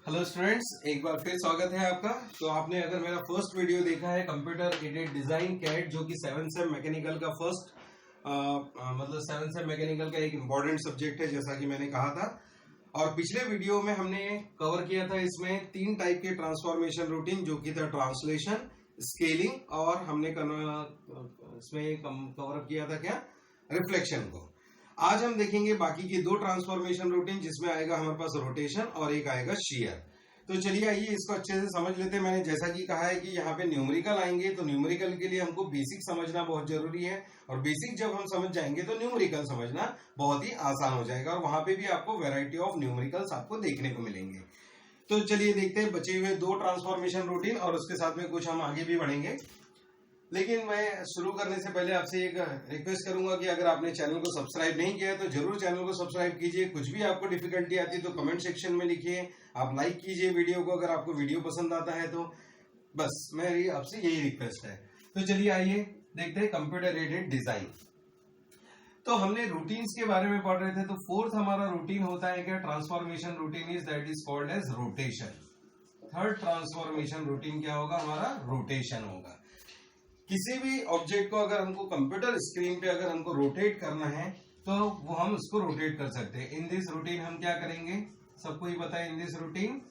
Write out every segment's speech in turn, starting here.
Hello students, एक बार फिर स्वागत है आपका। तो आपने अगर मेरा फर्स्ट वीडियो देखा है कंप्यूटर एडेड डिजाइन कैड, जो कि 7th सेम मैकेनिकल का फर्स्ट मतलब 7th सेम मैकेनिकल का एक इम्पॉर्टेंट सब्जेक्ट है, जैसा कि मैंने कहा था। और पिछले वीडियो में हमने कवर किया था इसमें 3 टाइप के ट्रांसफॉर्मेशन रूटीन, जो कि था ट्रांसलेशन, स्केलिंग और हमने इसमें कवर किया था क्या, रिफ्लेक्शन को। आज हम देखेंगे बाकी की 2 ट्रांसफॉर्मेशन रूटीन, जिसमें आएगा हमारे पास रोटेशन और एक आएगा शेयर। तो चलिए आइए इसको अच्छे से समझ लेते हैं। मैंने जैसा कि कहा है कि यहाँ पे न्यूमेरिकल आएंगे, तो न्यूमेरिकल के लिए हमको बेसिक समझना बहुत जरूरी है, और बेसिक जब हम समझ जाएंगे तो न्यूमेरिकल समझना बहुत ही आसान हो जाएगा, और वहां पे भी आपको वैरायटी ऑफ न्यूमेरिकल्स आपको देखने को मिलेंगे। तो चलिए देखते हैं बचे हुए 2 ट्रांसफॉर्मेशन रूटीन, और उसके साथ में कुछ हम आगे भी बढ़ेंगे। लेकिन मैं शुरू करने से पहले आपसे एक रिक्वेस्ट करूंगा कि अगर आपने चैनल को सब्सक्राइब नहीं किया है तो जरूर चैनल को सब्सक्राइब कीजिए। कुछ भी आपको डिफिकल्टी आती है तो कमेंट सेक्शन में लिखिए, आप लाइक कीजिए वीडियो को अगर आपको वीडियो पसंद आता है तो। बस मेरी आपसे यही रिक्वेस्ट है। तो चलिए आइए देखते हैं कंप्यूटर एडेड डिजाइन। तो हमने रूटीन्स के बारे में पढ़ रहे थे, तो 4th हमारा रूटीन होता है क्या, transformation routine is that is called as rotation. 3rd transformation routine क्या होगा हमारा, रोटेशन होगा। किसी भी ऑब्जेक्ट को अगर हमको कंप्यूटर स्क्रीन पे अगर हमको रोटेट करना है तो वो हम उसको रोटेट कर सकते हैं। इन दिस रूटीन हम क्या करेंगे, सबको ही पता है। In this routine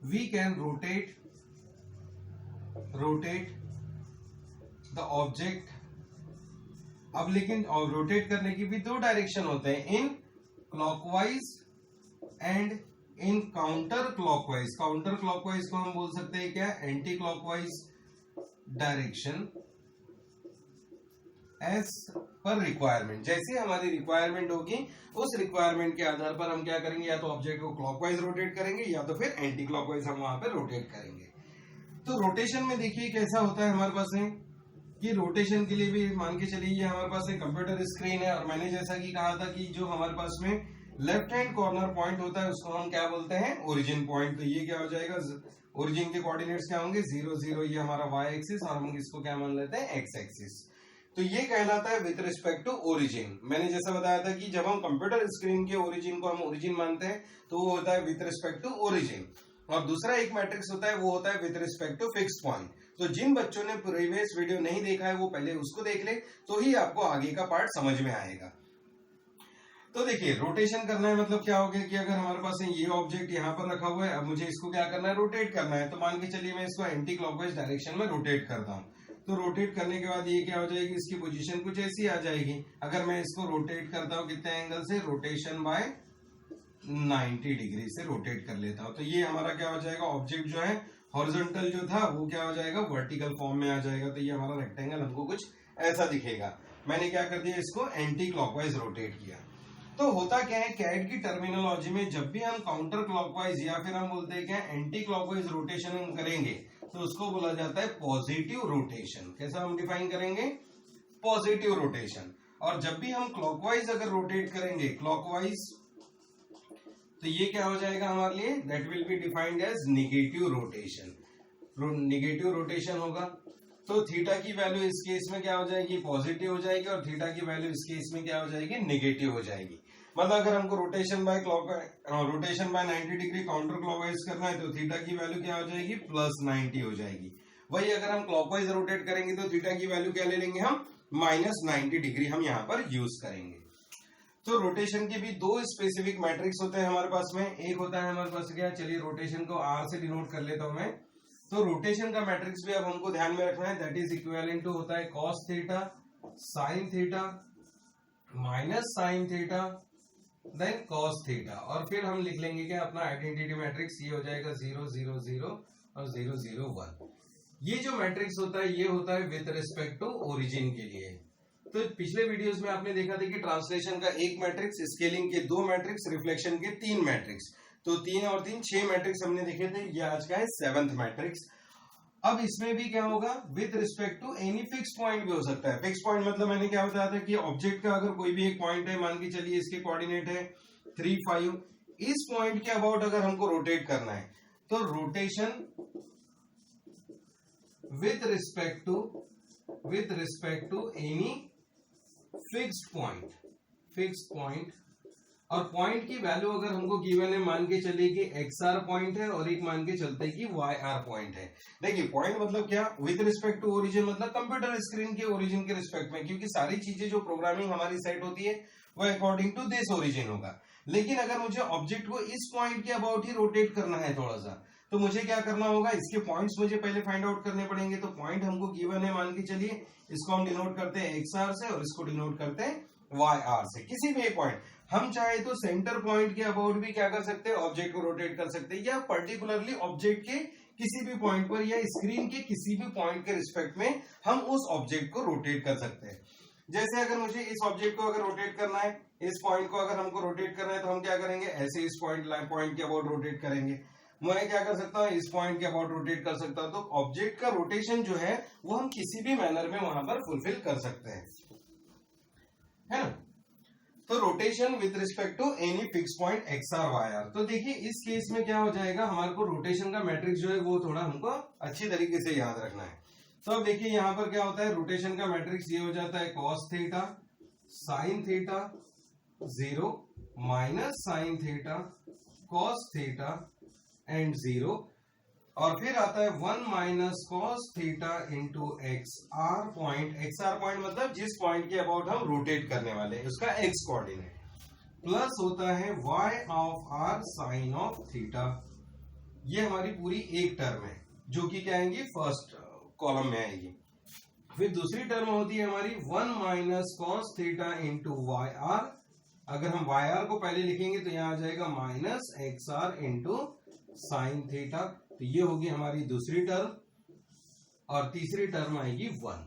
we can rotate the object. अब लेकिन रोटेट करने की भी 2 डायरेक्शन होते हैं, in clockwise and in counter clockwise. Counter clockwise को हम बोल सकते हैं क्या, anti clockwise direction as per requirement. जैसे हमारी रिक्वायरमेंट होगी उस रिक्वायरमेंट के आधार पर हम क्या करेंगे, या तो ऑब्जेक्ट को क्लॉकवाइज रोटेट करेंगे या तो फिर एंटी क्लॉकवाइज हम वहां पे रोटेट करेंगे। तो रोटेशन में देखिए कैसा होता है हमारे पास है कि रोटेशन के लिए भी मान के चलिए ये हमारे पास एक कंप्यूटर स्क्रीन है, और मैंने जैसा कि कहा था कि जो हमारे पास में लेफ्ट हैंड कॉर्नर पॉइंट होता है उसको हम क्या बोलते हैं, ओरिजिन पॉइंट। तो ये क्या हो जाएगा, ओरिजिन के कोऑर्डिनेट्स क्या होंगे, 0 0, ये हमारा वाई एक्सिस, और हम इसको क्या मान लेते हैं, एक्स एक्सिस। तो ये कहलाता है विद रिस्पेक्ट टू ओरिजिन। मैंने जैसा बताया था कि जब हम कंप्यूटर स्क्रीन के ओरिजिन को हम ओरिजिन मानते हैं तो वो होता है विद रिस्पेक्ट टू ओरिजिन। और दूसरा एक मैट्रिक्स होता है, वो होता है with respect to fix point. तो जिन बच्चों ने प्रीवियस वीडियो नहीं देखा है वो पहले उसको देख ले, तो ही आपको आगे का पार्ट समझ में आएगा। तो देखिए रोटेशन करना है मतलब क्या हो गया कि अगर हमारे पास ये ऑब्जेक्ट यहाँ पर रखा हुआ है, अब मुझे इसको क्या करना है, रोटेट करना है। तो मान के चलिए मैं इसको एंटी क्लॉकवाइज डायरेक्शन में रोटेट करता हूँ। तो रोटेट करने के बाद ये क्या हो जाएगी, इसकी पोजीशन कुछ ऐसी आ जाएगी। अगर मैं इसको रोटेट करता हूँ कितने एंगल से, रोटेशन बाय 90 डिग्री से रोटेट कर लेता हूँ, तो ये हमारा क्या हो जाएगा, ऑब्जेक्ट जो है हॉरिजॉन्टल जो था वो क्या हो जाएगा, वर्टिकल फॉर्म में आ जाएगा। तो ये हमारा रेक्टेंगल हमको कुछ ऐसा दिखेगा। मैंने क्या कर दिया, इसको एंटी क्लॉकवाइज रोटेट किया। तो होता क्या है, कैड की टर्मिनोलॉजी में जब भी हम काउंटर क्लॉकवाइज या फिर हम बोलते हैं क्या, एंटी क्लॉकवाइज रोटेशन हम करेंगे तो उसको बोला जाता है पॉजिटिव रोटेशन। कैसा हम डिफाइन करेंगे, पॉजिटिव रोटेशन। और जब भी हम क्लॉकवाइज अगर रोटेट करेंगे, क्लॉकवाइज, तो ये क्या हो जाएगा हमारे लिए, that will be defined as negative rotation. Negative rotation होगा। तो थीटा की वैल्यू इस केस में क्या हो जाएगी, पॉजिटिव हो जाएगी, और थीटा की वैल्यू इस केस में क्या हो जाएगी, नेगेटिव हो जाएगी। मतलब अगर हमको rotation bye 90 degree counter clockwise करना है तो थीटा की वैल्यू क्या हो जाएगी, +90 हो जाएगी। वही अगर हम क्लॉकवाइज रोटेट करेंगे तो थीटा की वैल्यू क्या ले लेंगे हम, -90 डिग्री हम यहाँ पर यूज करेंगे। तो रोटेशन के भी 2 स्पेसिफिक मैट्रिक्स होते हैं हमारे पास में। एक होता है हमारे पास क्या, चलिए रोटेशन को R से डिनोट कर लेता हूं मैं। तो रोटेशन का मैट्रिक्स भी अब हमको ध्यान में रखना है, दैट इज इक्विवेलेंट टू होता है cos theta sine theta minus sine theta then cos theta. और फिर हम लिख लेंगे क्या, अपना आइडेंटिटी मैट्रिक्स, ये हो जाएगा 0 0 0 और 0 0 1। ये जो मैट्रिक्स होता है ये होता है विद रिस्पेक्ट टू ओरिजिन के लिए। तो पिछले वीडियोस में आपने देखा था कि ट्रांसलेशन का 1 मैट्रिक्स, स्केलिंग के 2 मैट्रिक्स, रिफ्लेक्शन के 3 मैट्रिक्स। तो 3 और 3 6 मैट्रिक्स हमने देखे थे। ये आज का है 7th मैट्रिक्स। अब इसमें भी क्या होगा, with respect to any fix point भी हो सकता है। फिक्स पॉइंट मतलब मैंने क्या बताया था कि ऑब्जेक्ट का अगर कोई भी एक पॉइंट है, मान के चलिए इसके कोऑर्डिनेट है 3 5, इस पॉइंट के अबाउट अगर हमको रोटेट करना है तो rotation with respect to any fixed point और पॉइंट की वैल्यू अगर हमको गिवन है, मान के चलिए कि XR पॉइंट है और एक मान के चलते हैं कि YR पॉइंट है। देखिए पॉइंट मतलब क्या, विद रिस्पेक्ट टू ओरिजिन, मतलब कंप्यूटर स्क्रीन के ओरिजिन के रिस्पेक्ट में, क्योंकि सारी चीजें जो प्रोग्रामिंग हमारी सेट होती है वो अकॉर्डिंग टू दिस ओरिजिन होगा। लेकिन अगर मुझे ऑब्जेक्ट को इस पॉइंट के अबाउट ही रोटेट करना है थोड़ा सा, तो मुझे क्या करना होगा, इसके पॉइंट्स मुझे पहले फाइंड आउट करने पड़ेंगे। तो पॉइंट हमको गिवन है, मान के चलिए इसको हम डिनोट करते हैं XR से और इसको डिनोट करते हैं YR से। किसी भी एक पॉइंट, हम चाहे तो सेंटर पॉइंट के अबाउट भी क्या कर सकते हैं, ऑब्जेक्ट को रोटेट कर सकते हैं, या पर्टिकुलरली ऑब्जेक्ट के किसी भी पॉइंट पर या स्क्रीन के किसी भी पॉइंट के रिस्पेक्ट में हम उस ऑब्जेक्ट को रोटेट कर सकते हैं। जैसे अगर मुझे इस ऑब्जेक्ट को अगर रोटेट करना है, इस पॉइंट को अगर हमको रोटेट करना है, तो हम क्या करेंगे, ऐसे इस पॉइंट के अबाउट रोटेट करेंगे। मैं क्या कर सकता हूँ, इस पॉइंट के अबाउट रोटेट कर सकता हूँ। तो ऑब्जेक्ट का रोटेशन जो है वो हम किसी भी मैनर में वहां पर फुलफिल कर सकते हैं, है ना। तो rotation with respect to any fix point XR YR। तो देखिए इस केस में क्या हो जाएगा, हमारे को रोटेशन का मैट्रिक्स जो है वो थोड़ा हमको अच्छी तरीके से याद रखना है। तो अब देखिए यहाँ पर क्या होता है, रोटेशन का मैट्रिक्स ये हो जाता है cos theta sin theta 0 minus sin theta cos theta and 0, और फिर आता है 1 minus cos theta into XR point. XR point मतलब जिस पॉइंट के अबाउट हम रोटेट करने वाले हैं उसका X कोऑर्डिनेट, प्लस होता है y of R sine of theta. ये हमारी पूरी एक टर्म है जो कि क्या आएंगी, फर्स्ट कॉलम में आएगी। फिर दूसरी टर्म होती है हमारी 1 minus cos theta into YR। अगर हम YR को पहले लिखेंगे तो यहां आ जाएगा minus XR into sine theta. तो ये होगी हमारी दूसरी टर्म, और तीसरी टर्म आएगी 1।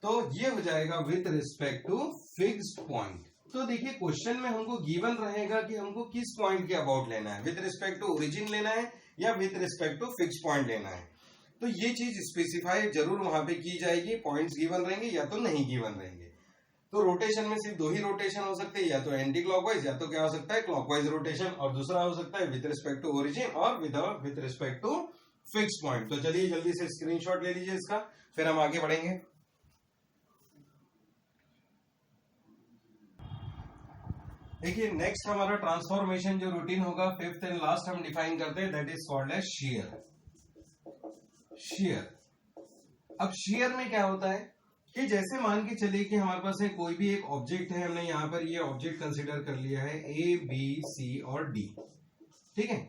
तो ये हो जाएगा with respect to fixed point. तो देखिए क्वेश्चन में हमको गिवन रहेगा कि हमको किस पॉइंट के अबाउट लेना है, विद रिस्पेक्ट टू ओरिजिन लेना है या with respect to fixed point लेना है। तो ये चीज स्पेसिफाई जरूर वहां पे की जाएगी, पॉइंट्स गिवन रहेंगे या तो नहीं गिवन रहेंगे। तो रोटेशन में सिर्फ दो ही रोटेशन हो सकते हैं, या तो एंटी क्लॉकवाइज या तो क्या हो सकता है, क्लॉकवाइज रोटेशन, और दूसरा हो सकता है विद रिस्पेक्ट टू ओरिजिन और with respect to fixed point. तो चलिए जल्दी से स्क्रीनशॉट ले लीजिए इसका, फिर हम आगे बढ़ेंगे। देखिए नेक्स्ट हमारा ट्रांसफॉर्मेशन जो रूटीन होगा, फिफ्थ एंड लास्ट हम डिफाइन करते हैं, that is called as shear. Shear, अब शेयर में क्या होता है कि जैसे मान के चलिए कि हमारे पास है कोई भी एक ऑब्जेक्ट है, हमने यहाँ पर ये ऑब्जेक्ट कंसीडर कर लिया है A B C और D, ठीक है।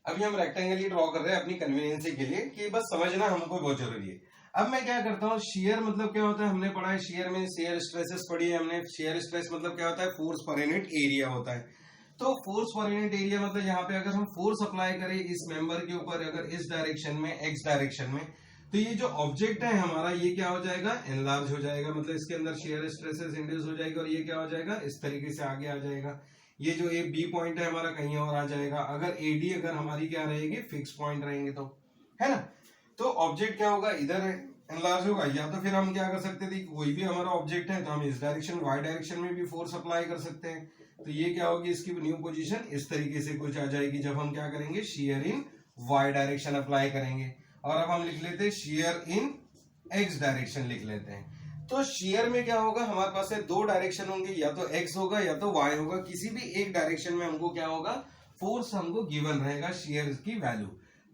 अभी हम रेक्टेंगल ही ड्रॉ कर रहे हैं अपनी कन्वीनियंस के लिए, कि बस समझना हमको बहुत जरूरी है। अब मैं क्या करता हूँ, शेयर मतलब क्या होता है, हमने पढ़ा है शेयर में, शेयर स्ट्रेसेस पढ़ी है हमने। शेयर स्ट्रेस मतलब क्या होता है, फोर्स पर यूनिट एरिया होता है। तो फोर्स पर यूनिट एरिया मतलब यहाँ पे अगर हम फोर्स अप्लाई करें इस मेंबर के ऊपर, अगर इस डायरेक्शन में, एक्स डायरेक्शन में, तो ये जो ऑब्जेक्ट है हमारा ये क्या हो जाएगा, एनलार्ज हो जाएगा, मतलब इसके अंदर शेयर स्ट्रेसेस इंड्यूस हो जाएगा, और ये क्या हो जाएगा, इस तरीके से आगे आ जाएगा। ये जो ए बी पॉइंट है हमारा कहीं और आ जाएगा। अगर एडी अगर हमारी क्या रहेगी, फिक्स पॉइंट रहेंगे, तो है ना। तो ऑब्जेक्ट क्या होगा, इधर एनलार्ज होगा, या तो फिर हम क्या कर सकते थे, कोई भी हमारा ऑब्जेक्ट है तो हम इस डायरेक्शन वाई डायरेक्शन में भी फोर्स अप्लाई कर सकते हैं। तो ये क्या होगी, इसकी न्यू पोजीशन इस तरीके से कुछ आ जाएगी जब हम क्या करेंगे, shear in Y direction apply करेंगे। और अब हम लिख लेते हैं शेयर इन एक्स डायरेक्शन लिख लेते हैं। तो शेयर में क्या होगा, हमारे पास है दो डायरेक्शन होंगे, या तो एक्स होगा या तो वाई होगा, किसी भी एक डायरेक्शन में हमको क्या होगा, फोर्स हमको गिवन रहेगा शेयर की वैल्यू।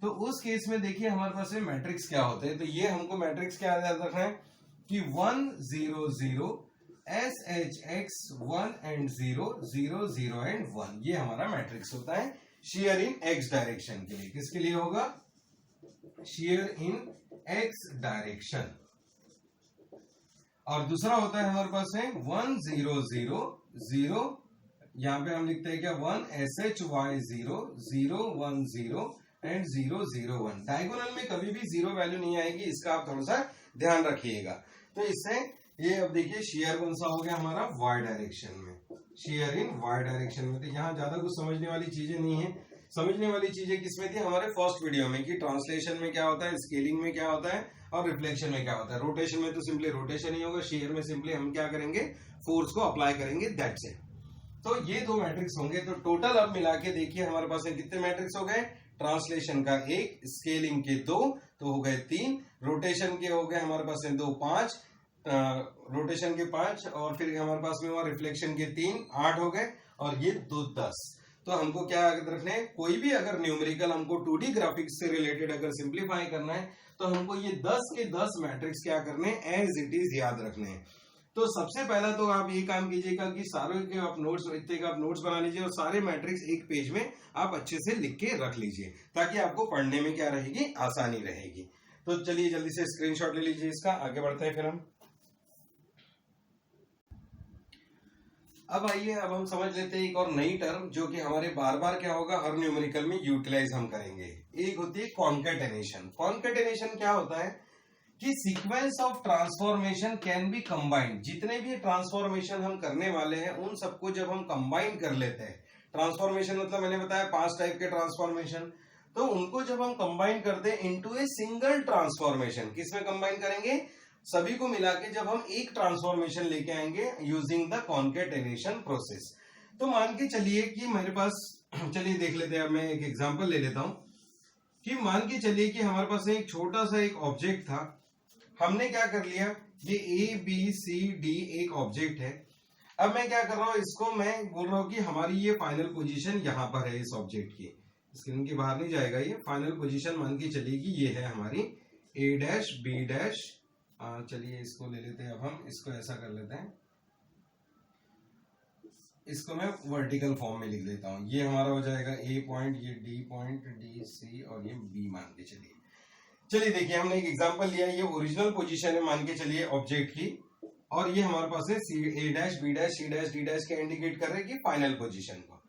तो उस केस में देखिए हमारे पास है मैट्रिक्स क्या होते हैं, तो ये हमको मैट्रिक्स क्या याद रखना है कि 1 0 0 SHX 1 and 0 0 0 and 1, ये हमारा मैट्रिक्स होता है शेयर इन एक्स डायरेक्शन के लिए। किसके लिए होगा, शेयर इन एक्स डायरेक्शन। और दूसरा होता है हमारे पास है 1 0 0 0, यहां पे हम लिखते हैं क्या, 1 SHY 0 0 1 0 एंड 0 0 1। डायगोनल में कभी भी जीरो वैल्यू नहीं आएगी, इसका आप थोड़ा सा ध्यान रखिएगा। तो इससे ये अब देखिए शेयर कौन सा हो गया हमारा, वाई डायरेक्शन में, शेयर इन वाई डायरेक्शन में। तो यहाँ ज्यादा कुछ समझने वाली चीजें नहीं है। समझने वाली चीजें किसमें थी, हमारे फर्स्ट वीडियो में, कि ट्रांसलेशन में क्या होता है, स्केलिंग में क्या होता है, और रिफ्लेक्शन में क्या होता है। रोटेशन में तो सिंपली रोटेशन ही होगा, शेयर में सिंपली हम क्या करेंगे, फोर्स को अप्लाई करेंगे, दैट्स इट। तो ये दो मैट्रिक्स होंगे। तो टोटल अब मिला के देखिए हमारे पास कितने मैट्रिक्स हो गए, ट्रांसलेशन का 1, स्केलिंग के 2, तो हो गए 3, रोटेशन के हो गए हमारे पास 2 5, रोटेशन के 5, और फिर हमारे पास में हुआ रिफ्लेक्शन के 3, 8 हो गए, और ये 10। तो हमको क्या याद रखना है, कोई भी अगर न्यूमेरिकल हमको 2D ग्राफिक्स से रिलेटेड अगर सिंप्लीफाई करना है तो हमको ये 10 के 10 मैट्रिक्स क्या करने हैं, एज इट इज याद रखने हैं। तो सबसे पहला तो आप ये काम कीजिएगा कि सारे के आप नोट्स, इतने का आप नोट्स बना लीजिए और सारे मैट्रिक्स एक पेज में आप अच्छे से लिख के रख लीजिए, ताकि आपको पढ़ने में क्या रहेगी, आसानी रहेगी। तो चलिए जल्दी से स्क्रीनशॉट ले लीजिए इसका, आगे बढ़ते हैं फिर हम। अब आइए, अब हम समझ लेते हैं एक और नई टर्म जो कि हमारे बार बार क्या होगा, हर न्यूमेरिकल में यूटिलाइज हम करेंगे। एक होती है कॉन्केटेनेशन। कॉन्केटेनेशन क्या होता है कि sequence of transformation can be combined. जितने भी ट्रांसफॉर्मेशन हम करने वाले हैं उन सबको जब हम कंबाइन कर लेते हैं, ट्रांसफॉर्मेशन मतलब मैंने बताया 5 टाइप के ट्रांसफॉर्मेशन, तो उनको जब हम कंबाइन करते हैं इनटू ए सिंगल ट्रांसफॉर्मेशन, किसमें कंबाइन करेंगे, सभी को मिला के जब हम एक ट्रांसफॉर्मेशन लेके आएंगे यूजिंग द कॉन्केटेनेशन प्रोसेस। तो मान के चलिए कि मेरे पास, चलिए देख लेते हैं, अब मैं एक एग्जांपल ले लेता हूं कि मान के चलिए कि हमारे पास एक छोटा सा एक ऑब्जेक्ट था। हमने क्या कर लिया, ये ABCD एक ऑब्जेक्ट है। अब मैं क्या कर रहा हूं, इसको मैं बोल रहा हूं कि हमारी ये फाइनल पोजीशन यहां पर है इस ऑब्जेक्ट की, स्क्रीन के बाहर नहीं जाएगा, ये फाइनल पोजीशन मान के चलिएगी ये है हमारी A', B'। चलिए इसको ले लेते हैं, अब हम इसको ऐसा कर लेते हैं, इसको मैं वर्टिकल फॉर्म में लिख देता हूं। ये हमारा हो जाएगा A पॉइंट, ये D पॉइंट, D C और ये B मान के चलिए। चलिए देखिए, हमने एक एग्जांपल लिया, ये ओरिजिनल पोजीशन है मान के चलिए ऑब्जेक्ट की, और ये हमारे पास है A', B', C', D' के इंडिकेट कर रहे हैं कि फाइनल पोजीशन को।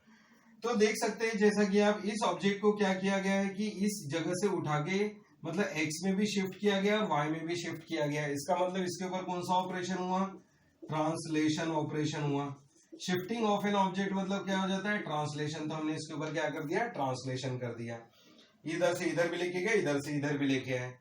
तो देख सकते हैं जैसा कि आप इस ऑब्जेक्ट को क्या किया गया है कि इस जगह से उठा के मतलब x में भी शिफ्ट किया गया और y में भी शिफ्ट किया गया। इसका मतलब इसके ऊपर कौन सा ऑपरेशन हुआ, ट्रांसलेशन ऑपरेशन हुआ। शिफ्टिंग ऑफ एन ऑब्जेक्ट मतलब क्या हो जाता है, ट्रांसलेशन। तो हमने इसके ऊपर क्या कर दिया, ट्रांसलेशन कर दिया। इधर से इधर भी लेके गए, इधर से इधर भी लेके आए।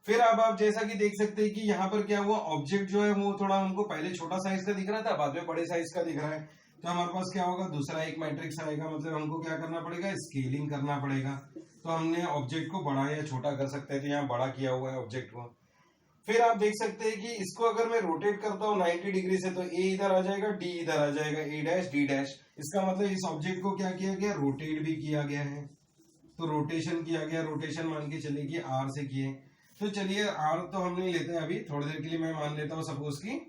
फिर अब आप जैसा कि देख सकते हैं कि यहाँ पर क्या हुआ, ऑब्जेक्ट जो है वो थोड़ा हमको पहले छोटा साइज का दिख रहा था, बाद में बड़े साइज का दिख रहा है। तो हमारे पास क्या होगा, दूसरा एक मैट्रिक्स आएगा, मतलब हमको क्या करना पड़ेगा, स्केलिंग करना पड़ेगा। तो हमने ऑब्जेक्ट को बड़ा या छोटा कर सकते हैं, तो यहाँ बड़ा किया हुआ है ऑब्जेक्ट को। फिर आप देख सकते हैं कि इसको अगर मैं रोटेट करता हूँ 90 डिग्री से, तो A इधर आ जाएगा, D इधर आ जाएगा, A', D'। इसका मतलब इस ऑब्जेक्ट को क्या किया गया, रोटेट भी किया गया है। तो रोटेशन किया गया, रोटेशन मान के चलिए कि R से किए। तो चलिए R तो हम नहीं लेते हैं अभी, थोड़ी देर के लिए मैं मान लेता हूँ सपोज की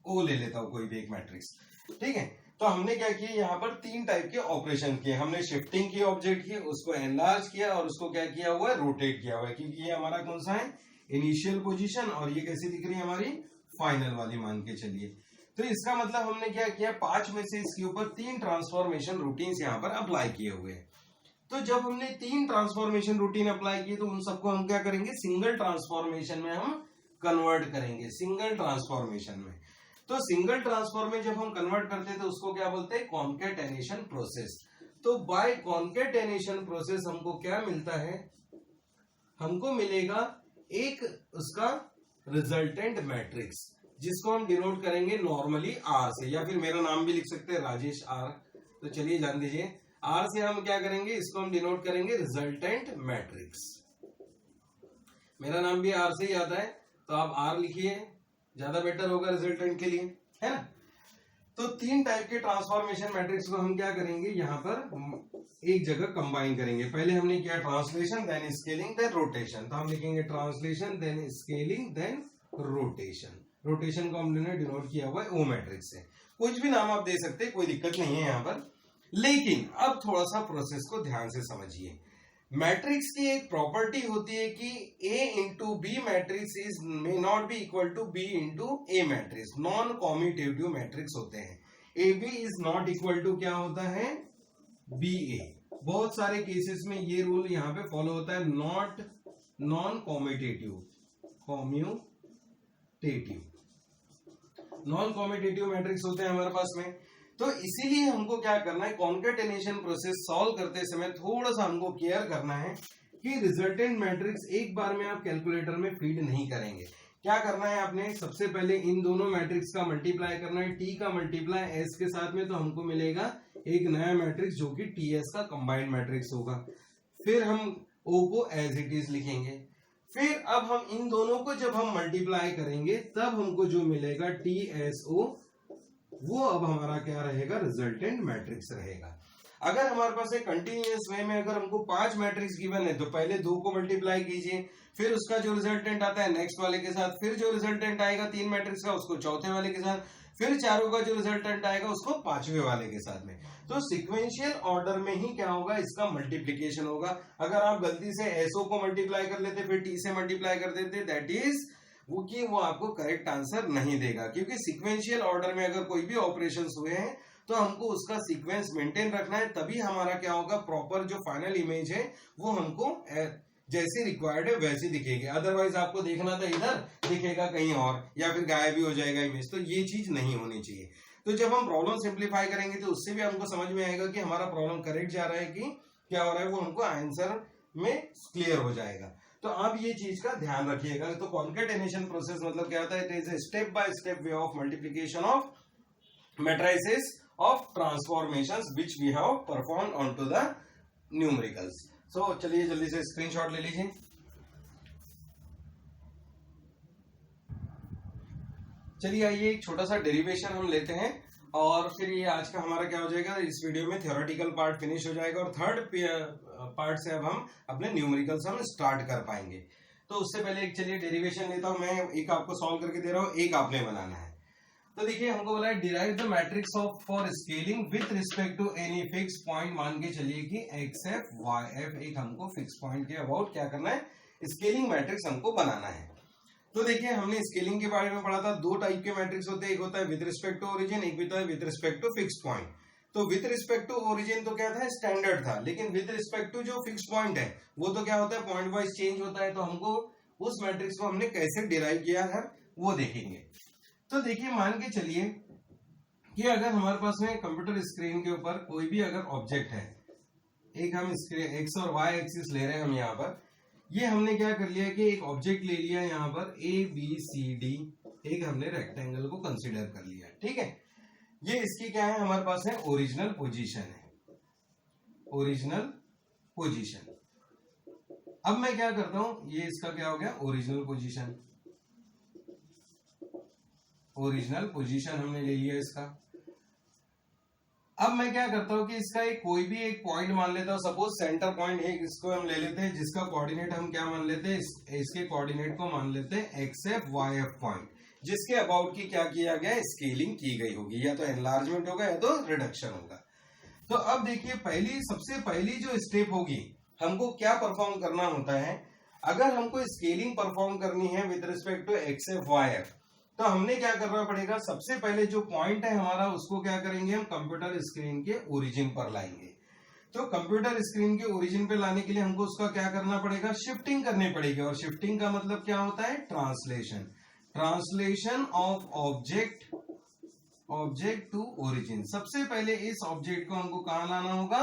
O ले लेता हूँ, कोई भी एक मैट्रिक्स, ठीक है। तो हमने क्या किया, यहाँ पर 3 टाइप के ऑपरेशन किए। हमने शिफ्टिंग की ऑब्जेक्ट की, उसको एनलार्ज किया और उसको क्या किया हुआ है, रोटेट किया हुआ है, क्योंकि ये हमारा कौन सा है, इनिशियल पोजीशन, और ये कैसी दिख रही है हमारी, फाइनल वाली मान के चलिए। तो इसका मतलब हमने क्या किया, 5 में से इसके ऊपर 3 ट्रांसफॉर्मेशन रूटीन्स यहाँ पर अप्लाई किए हुए हैं। तो जब हमने 3 ट्रांसफॉर्मेशन रूटीन अप्लाई किए तो उन सबको हम क्या करेंगे, सिंगल ट्रांसफॉर्मेशन में हम कन्वर्ट करेंगे, सिंगल ट्रांसफॉर्मेशन में। तो सिंगल ट्रांसफॉर्म में जब हम कन्वर्ट करते हैं तो उसको क्या बोलते हैं, कॉन्केटेनेशन प्रोसेस। तो बाय कॉन्केटेनेशन प्रोसेस हमको क्या मिलता है, हमको मिलेगा एक उसका रिजल्टेंट मैट्रिक्स, जिसको हम डिनोट करेंगे नॉर्मली R से, या फिर मेरा नाम भी लिख सकते हैं राजेश R। तो चलिए जान दीजिए, R से हम क्या करेंगे, इसको हम डिनोट करेंगे रिजल्टेंट मैट्रिक्स। मेरा नाम भी R से ही आता है, तो आप R लिखिए, ज्यादा बेटर होगा रिजल्टेंट के लिए, है ना। तो 3 टाइप के ट्रांसफॉर्मेशन मैट्रिक्स को हम क्या करेंगे, यहाँ पर एक जगह कंबाइन करेंगे। पहले हमने किया translation, then scaling, then rotation. तो हम लिखेंगे translation, then scaling, then rotation. Rotation को हमने डिनोट किया हुआ है O मैट्रिक्स से। कुछ भी नाम आप दे सकते हैं, कोई दिक्कत नहीं है यहाँ पर। लेकिन अब थोड़ा सा प्रोसेस को ध्यान से समझिए। मैट्रिक्स की एक प्रॉपर्टी होती है कि A into B matrix is may not be equal to B into A matrix. Non commutative matrix होते हैं। AB is not equal to क्या होता है, BA। बहुत सारे केसेस में ये रूल यहाँ पे फॉलो होता है, not non commutative, non commutative matrix होते हैं हमारे पास में। तो इसीलिए हमको क्या करना है, कॉन्केटेनेशन प्रोसेस सॉल्व करते समय थोड़ा सा हमको केयर करना है कि रिजल्टेंट मैट्रिक्स एक बार में आप कैलकुलेटर में फीड नहीं करेंगे। क्या करना है आपने, सबसे पहले इन दोनों मैट्रिक्स का मल्टीप्लाई करना है, T का मल्टीप्लाई S के साथ में, तो हमको मिलेगा एक नया मैट्रिक्स जो कि TS का कंबाइंड मैट्रिक्स होगा। फिर हम O को एज इट इज लिखेंगे। फिर अब हम इन दोनों को जब हम मल्टीप्लाई करेंगे तब हमको जो मिलेगा TSO वो अब हमारा क्या रहेगा, रिजल्टेंट मैट्रिक्स रहेगा। अगर हमारे पास एक कंटिन्यूअस वे में अगर हमको 5 मैट्रिक्स गिवन है तो पहले 2 को मल्टीप्लाई कीजिए, फिर उसका जो रिजल्टेंट आता है नेक्स्ट वाले के साथ, फिर जो रिजल्टेंट आएगा 3 मैट्रिक्स का उसको चौथे वाले के साथ, फिर चारों का जो रिजल्टेंट आएगा उसको 5वें वाले के साथ में। तो सिक्वेंशियल ऑर्डर में ही क्या होगा, इसका मल्टीप्लीकेशन होगा। अगर आप गलती से एसओ को मल्टीप्लाई कर लेते फिर टी से मल्टीप्लाई कर देते, दैट इज वो आपको करेक्ट आंसर नहीं देगा, क्योंकि सिक्वेंशियल ऑर्डर में अगर कोई भी ऑपरेशंस हुए हैं तो हमको उसका सीक्वेंस मेंटेन रखना है, तभी हमारा क्या होगा, प्रॉपर जो फाइनल इमेज है वो हमको जैसे रिक्वायर्ड है वैसी दिखेगी। अदरवाइज आपको देखना था इधर, दिखेगा कहीं और, या फिर गायब भी हो जाएगा इमेज। तो ये चीज नहीं होनी चाहिए। तो जब हम प्रॉब्लम सिंप्लीफाई करेंगे तो उससे भी हमको समझ में आएगा कि हमारा प्रॉब्लम करेक्ट जा रहा है कि क्या हो रहा है, वो हमको आंसर में क्लियर हो जाएगा। तो आप ये चीज का ध्यान रखिएगा। तो कॉन्केटेनेशन प्रोसेस मतलब क्या होता है, it is a step by step way of multiplication of matrices of transformations which we have performed onto the numericals. So चलिए जल्दी से स्क्रीनशॉट ले लीजिए। चलिए आइए एक छोटा सा डेरिवेशन हम लेते हैं और फिर ये आज का हमारा क्या हो जाएगा, इस वीडियो में थ्योरेटिकल पार्ट फिनिश हो जाएगा और थर्ड पार्ट से अब हम अपने न्यूमेरिकल्स हम स्टार्ट कर पाएंगे। तो उससे पहले एक चलिए डेरिवेशन लेता हूं मैं, एक आपको सॉल्व करके दे रहा हूं, एक आपने बनाना है। तो देखिए हमको बोला है derive the matrix of for scaling with respect to any fix point. मान के चलिए कि एक्स एफ वाई एफ एक हमको फिक्स पॉइंट के अबाउट क्या करना है, स्केलिंग मैट्रिक्स हमको बनाना है। तो देखिए हमने स्केलिंग के बारे में पढ़ा था, 2 टाइप के मैट्रिक्स होते हैं, एक होता है विद रिस्पेक्ट टू ओरिजिन, एक होता है with respect to fix point. तो विद रिस्पेक्ट टू ओरिजिन तो क्या था, स्टैंडर्ड था, लेकिन विद रिस्पेक्ट टू जो फिक्स पॉइंट है वो तो क्या होता है, पॉइंट वाइज चेंज होता है। तो हमको उस मैट्रिक्स को हमने कैसे डिराइव किया है वो देखेंगे। तो देखिए मान के चलिए कि अगर हमारे पास में कंप्यूटर स्क्रीन के ऊपर कोई भी अगर ऑब्जेक्ट है, एक हम एक्स और वाई एक्सिस ले रहे हैं हम यहाँ पर, ये हमने क्या कर लिया कि एक ऑब्जेक्ट ले लिया यहाँ पर ए बी सी डी, एक हमने रेक्टेंगल को कंसीडर कर लिया, ठीक है। ये इसकी क्या है, हमारे पास है ओरिजिनल पोजीशन है, ओरिजिनल पोजीशन। अब मैं क्या करता हूं, ये इसका क्या हो गया, ओरिजिनल पोजीशन, ओरिजिनल पोजीशन हमने ले लिया इसका। अब मैं क्या करता हूं कि इसका एक कोई भी एक पॉइंट मान लेता हूं, सपोज सेंटर पॉइंट है, इसको हम ले लेते हैं, जिसका कोऑर्डिनेट हम क्या मान लेते हैं, इसके कोऑर्डिनेट को मान लेते हैं X F Y F point, जिसके अबाउट की क्या किया गया, स्केलिंग की गई होगी, या तो एनलार्जमेंट होगा या तो रिडक्शन होगा। तो अब देखिए सबसे पहली जो स्टेप होगी, हमको क्या परफॉर्म करना होता है, अगर हमको स्केलिंग परफॉर्म करनी है with respect to X F Y F, तो हमने क्या करना पड़ेगा, सबसे पहले जो पॉइंट है हमारा उसको क्या करेंगे, हम कंप्यूटर स्क्रीन के ओरिजिन पर लाएंगे। तो कंप्यूटर स्क्रीन के ओरिजिन पे लाने के लिए हमको उसका क्या करना पड़ेगा, शिफ्टिंग करनी पड़ेगी। और शिफ्टिंग का मतलब क्या होता है, translation, translation of object to origin. सबसे पहले इस ऑब्जेक्ट को हमको कहां लाना होगा,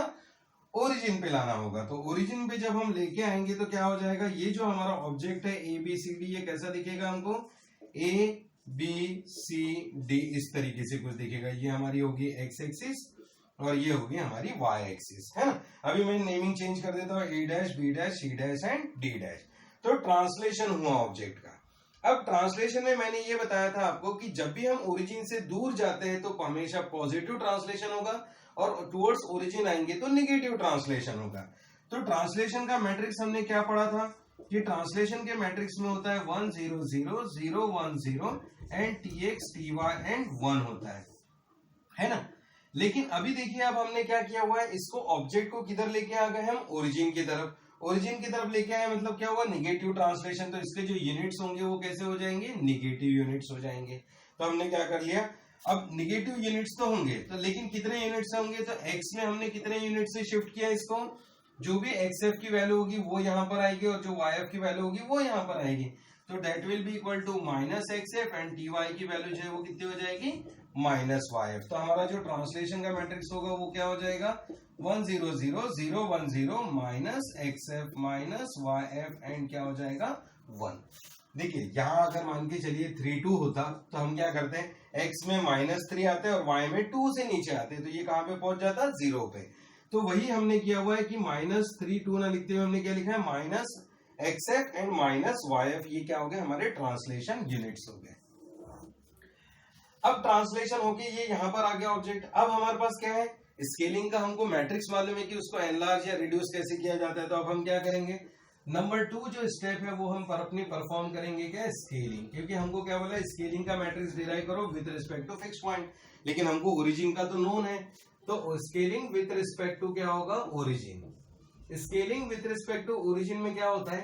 ओरिजिन पे लाना होगा। तो ओरिजिन पे जब हम लेके आएंगे तो क्या हो जाएगा, ये जो हमारा ऑब्जेक्ट है ए बी सी डी, ये कैसा दिखेगा हमको, ए बी सी डी इस तरीके से कुछ दिखेगा। ये हमारी होगी एक्स एक्सिस और ये होगी हमारी वाई एक्सिस, है ना। अभी मैं नेमिंग चेंज कर देता हूँ, A dash B dash C dash and D dash. तो ट्रांसलेशन हुआ ऑब्जेक्ट का। अब ट्रांसलेशन में मैंने ये बताया था आपको कि जब भी हम ओरिजिन से दूर जाते हैं तो हमेशा पॉजिटिव ट्रांसलेशन होगा और टुवर्ड्स ओरिजिन आएंगे तो निगेटिव ट्रांसलेशन होगा। तो ट्रांसलेशन का मैट्रिक्स हमने क्या पढ़ा था कि ट्रांसलेशन के मैट्रिक्स में होता है 1 0 0 0 1 0 and T X T Y and 1 होता है ना। लेकिन अभी देखिए अब हमने क्या किया हुआ है, इसको ऑब्जेक्ट को किधर लेके आ गए हम, ओरिजिन की तरफ। ओरिजिन की तरफ लेके आए मतलब क्या हुआ, निगेटिव ट्रांसलेशन। तो इसके जो यूनिट्स होंगे वो कैसे हो जाएंगे, निगेटिव यूनिट्स हो जाएंगे। तो हमने क्या कर लिया, अब निगेटिव यूनिट्स तो होंगे तो लेकिन कितने यूनिट्स होंगे, तो एक्स में हमने कितने यूनिट से शिफ्ट किया इसको, जो भी एक्स एफ की वैल्यू होगी वो यहाँ पर आएगी और जो वाई एफ की वैल्यू होगी वो यहाँ पर आएगी। तो that will be equal to minus X F and T Y की वैल्यू जो है वो कितनी हो जाएगी, माइनस वाई एफ। तो हमारा जो ट्रांसलेशन का मैट्रिक्स होगा वो क्या हो जाएगा, 1 0 0 0 1 0 minus X F minus Y F and क्या हो जाएगा 1। देखिए यहाँ अगर मान के चलिए 3 2 होता तो हम क्या करते हैं, x में -3 आते हैं और y में 2 से नीचे आते हैं, तो ये कहाँ पे पहुंच जाता, 0 पे। तो वही हमने किया हुआ है कि -3 2 ना लिखते हुए हमने क्या लिखा है, minus X F and minus Y F. ये क्या हो गया, हमारे ट्रांसलेशन यूनिट्स हो गए। अब ट्रांसलेशन होके ये यहाँ पर आ गया ऑब्जेक्ट। अब हमारे पास क्या है, स्केलिंग का हमको मैट्रिक्स मालूम है कि उसको एनलार्ज या रिड्यूस कैसे किया जाता है। तो अब हम क्या करेंगे, नंबर 2 जो स्टेप है वो हम अपनी परफॉर्म करेंगे क्या, स्केलिंग। क्योंकि हमको क्या बोला, स्केलिंग का मैट्रिक्स डिराइव करो with respect to fix point, लेकिन हमको ओरिजिन का तो नोन है। तो स्केलिंग विद रिस्पेक्ट टू क्या होगा, origin. Scaling with respect to origin में क्या होता है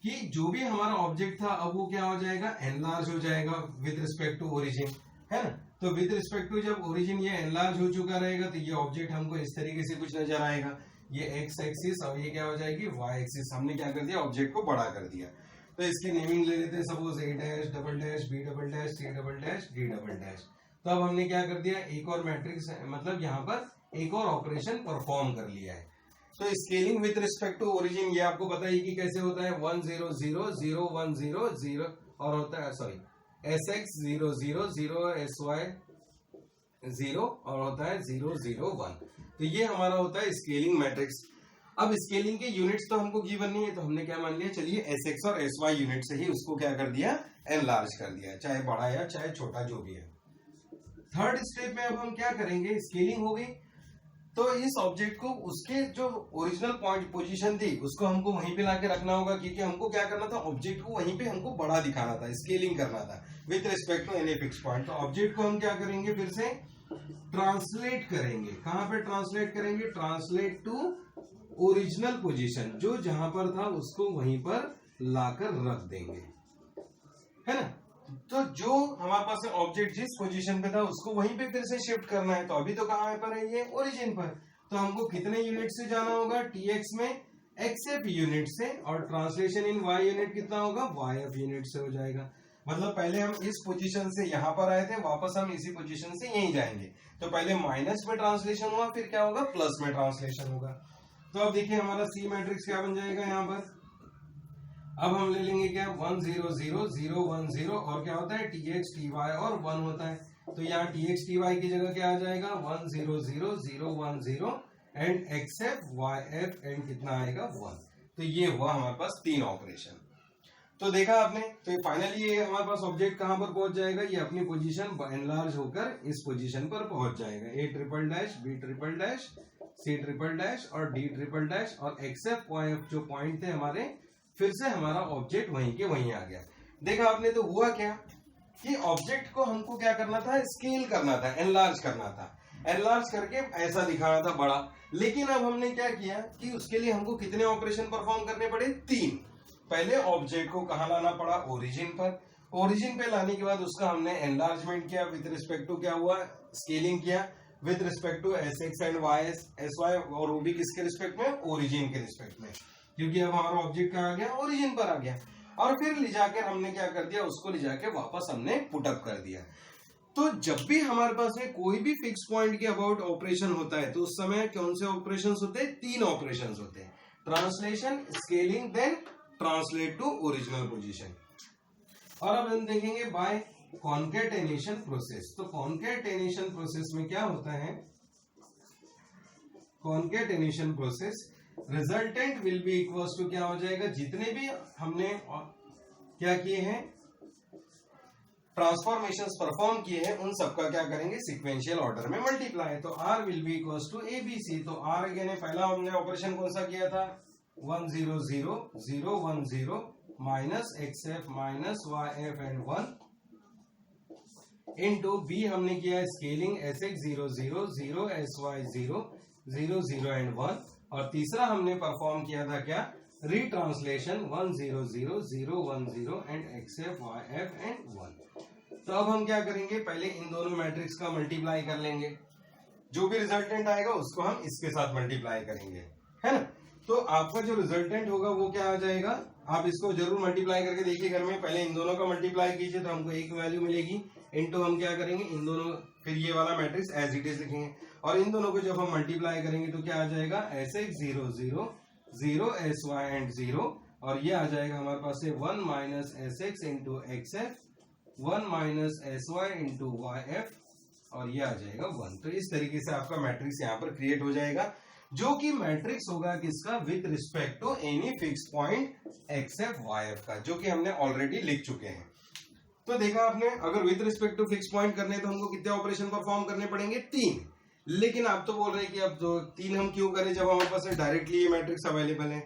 कि जो भी हमारा ऑब्जेक्ट था अब वो क्या हो जाएगा, एनलार्ज हो जाएगा विद रिस्पेक्ट टू ओरिजिन, है ना। तो विद रिस्पेक्ट टू जब ओरिजिन ये एनलार्ज हो चुका रहेगा तो ये ऑब्जेक्ट हमको इस तरीके से कुछ नजर आएगा, ये एक्स एक्सिस और ये क्या हो जाएगी, वाई एक्सिस। हमने क्या कर दिया, ऑब्जेक्ट को बड़ा कर दिया। तो इसकी नेमिंग ले लेते हैं, suppose A dash, double dash, B double dash, C double dash, D double dash. तो अब हमने क्या कर दिया, एक और मैट्रिक्स, मतलब यहाँ पर एक और ऑपरेशन परफॉर्म कर लिया है। तो scaling with respect to origin ये आपको पता है कि कैसे होता है, 1 0 0 0 1 0 0 और होता है sorry S X 0 0 0 S Y 0 और होता है 0 0 1। तो ये हमारा होता है स्केलिंग मैट्रिक्स। अब स्केलिंग के यूनिट्स तो हमको गिवन नहीं है, तो हमने क्या मान लिया, चलिए एस एक्स और एस वाई यूनिट से ही उसको क्या कर दिया, एनलार्ज कर दिया, चाहे बड़ा या चाहे छोटा जो भी है। थर्ड स्टेप में अब हम क्या करेंगे, स्केलिंग हो गई तो इस ऑब्जेक्ट को उसके जो ओरिजिनल पॉइंट पोजीशन थी उसको हमको वहीं पे लाके रखना होगा, क्योंकि हमको क्या करना था, ऑब्जेक्ट को वहीं पे हमको बड़ा दिखाना था, स्केलिंग करना था with respect to any fix point. तो ऑब्जेक्ट को हम क्या करेंगे, फिर से ट्रांसलेट करेंगे। कहां पे ट्रांसलेट करेंगे, ट्रांसलेट टू ओरिजिनल पोजीशन, जो जहां पर था उसको वहीं पर लाकर रख देंगे, है ना। तो जो हमारे पास ऑब्जेक्ट जिस पोजीशन पे था उसको वहीं पे फिर से शिफ्ट करना है। तो अभी तो कहां पर है, ये ओरिजिन पर। तो हमको कितने यूनिट से जाना होगा, टीएक्स में एक्सएफ यूनिट से, और ट्रांसलेशन इन वाई यूनिट कितना होगा, वाईएफ यूनिट से हो जाएगा। मतलब पहले हम इस पोजीशन से यहां पर आए थे, वापस हम इसी पोजीशन से यहीं जाएंगे। तो पहले माइनस में ट्रांसलेशन हुआ, फिर क्या होगा, प्लस में ट्रांसलेशन होगा। तो अब देखिए हमारा सी मैट्रिक्स क्या बन जाएगा यहाँ पर। अब हम ले लेंगे क्या, 1 0 0 0 1 0 और क्या होता है, टी एक्स टी वाई और 1 होता है। तो यहाँ टी एक्स टी वाई की जगह क्या आ जाएगा, 1 0 0 0 1 0 and X F Y F and कितना आएगा, 1। तो ये हुआ हमारे पास 3 ऑपरेशन। तो देखा आपने, तो फाइनली ये हमारे पास ऑब्जेक्ट कहां पर पहुंच जाएगा, ये अपनी पोजीशन एनलार्ज होकर इस पोजीशन पर पहुंच जाएगा। A triple dash, B triple dash, C triple dash और डी ट्रिपल डैश, और एक्स एफ वाई एफ जो पॉइंट थे हमारे, फिर से हमारा ऑब्जेक्ट वहीं के वहीं आ गया। देखा आपने, तो हुआ क्या कि ऑब्जेक्ट को हमको क्या करना था, स्केल करना था, एनलार्ज करना था, एनलार्ज करके ऐसा दिखाना था बड़ा। लेकिन अब हमने क्या किया कि उसके लिए हमको कितने ऑपरेशन परफॉर्म करने पड़े, 3। पहले ऑब्जेक्ट को कहां लाना पड़ा, ओरिजिन पर। ओरिजिन पे लाने के बाद उसका हमने एनलार्जमेंट किया विद रिस्पेक्ट टू क्या हुआ, स्केलिंग किया with respect to S X and Y S Y, और वो भी किसके रिस्पेक्ट में, ओरिजिन के रिस्पेक्ट में, क्योंकि अब हमारा ऑब्जेक्ट कहाँ आ गया, ओरिजिन पर आ गया। और फिर ले जाकर हमने क्या कर दिया, उसको ले जाकर वापस हमने पुटअप कर दिया। तो जब भी हमारे पास में कोई भी फिक्स पॉइंट के अबाउट ऑपरेशन होता है तो उस समय कौन से ऑपरेशंस होते हैं, 3 ऑपरेशंस होते हैं, translation, scaling, then translate to original position. और अब हम देखेंगे बाय कॉन्केटेनेशन प्रोसेस। तो कॉन्केटेनेशन प्रोसेस में क्या होता है, concatenation process resultant will be equals to क्या हो जाएगा, जितने भी हमने क्या किए हैं, ट्रांसफॉर्मेशंस परफॉर्म किए हैं, उन सबका क्या करेंगे, सीक्वेंशियल ऑर्डर में मल्टीप्लाई। तो R will be equals to A B C. तो आर यानी पहला हमने ऑपरेशन कौन सा किया था, 1 0 0 0 1 0 minus X F minus Y F and 1 into B हमने किया scaling S X 0 0 0 S Y 0 0 0 and 1, और तीसरा हमने परफॉर्म किया था क्या, retranslation 1 0 0 0 1 0 and X F Y F and 1। तो अब हम क्या करेंगे, पहले इन दोनों मैट्रिक्स का मल्टीप्लाई कर लेंगे, जो भी रिजल्टेंट आएगा उसको हम इसके साथ मल्टीप्लाई करेंगे, है ना। तो आपका जो रिजल्टेंट होगा वो क्या आ जाएगा, आप इसको जरूर मल्टीप्लाई करके देखिए घर में। पहले इन दोनों का मल्टीप्लाई कीजिए तो हमको एक वैल्यू मिलेगी, इनटू हम क्या करेंगे, इन दोनों, फिर ये वाला मैट्रिक्स एज इट इज लिखेंगे, और इन दोनों को जब हम मल्टीप्लाई करेंगे तो क्या आ जाएगा, S X 0 0 0 S Y and 0, और ये आ जाएगा हमारे पास से 1 minus S X into X F, 1 minus S Y into Y F, और ये आ जाएगा 1। तो इस तरीके से आपका मैट्रिक्स यहाँ पर क्रिएट हो जाएगा, जो कि मैट्रिक्स होगा किसका, with respect to any fix point X F Y F का, जो कि हमने ऑलरेडी लिख चुके हैं। तो देखा आपने, अगर with respect to fix point करने तो हमको कितने ऑपरेशन परफॉर्म करने पड़ेंगे, 3। लेकिन आप तो बोल रहे हैं कि अब 3 हम क्यों करें जब हमारे पास डायरेक्टली ये मैट्रिक्स अवेलेबल है।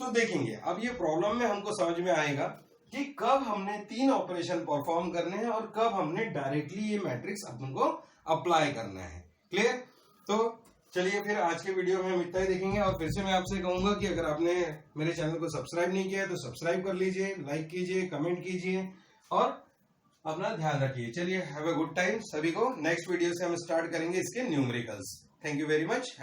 तो देखेंगे अब ये प्रॉब्लम में हमको समझ में आएगा कि कब हमने 3 ऑपरेशन परफॉर्म करने हैं और कब हमने डायरेक्टली ये मैट्रिक्स अपन को अप्लाई करना है। क्लियर? तो चलिए फिर आज के वीडियो में हम इतना ही देखेंगे। और फिर से मैं आपसे कहूंगा कि अगर आपने मेरे चैनल को सब्सक्राइब नहीं किया है तो सब्सक्राइब कर लीजिए, लाइक कीजिए, कमेंट कीजिए और अपना ध्यान रखिए। चलिए, हैव अ गुड टाइम सभी को। नेक्स्ट वीडियो से हम स्टार्ट करेंगे इसके numericals. Thank you very much.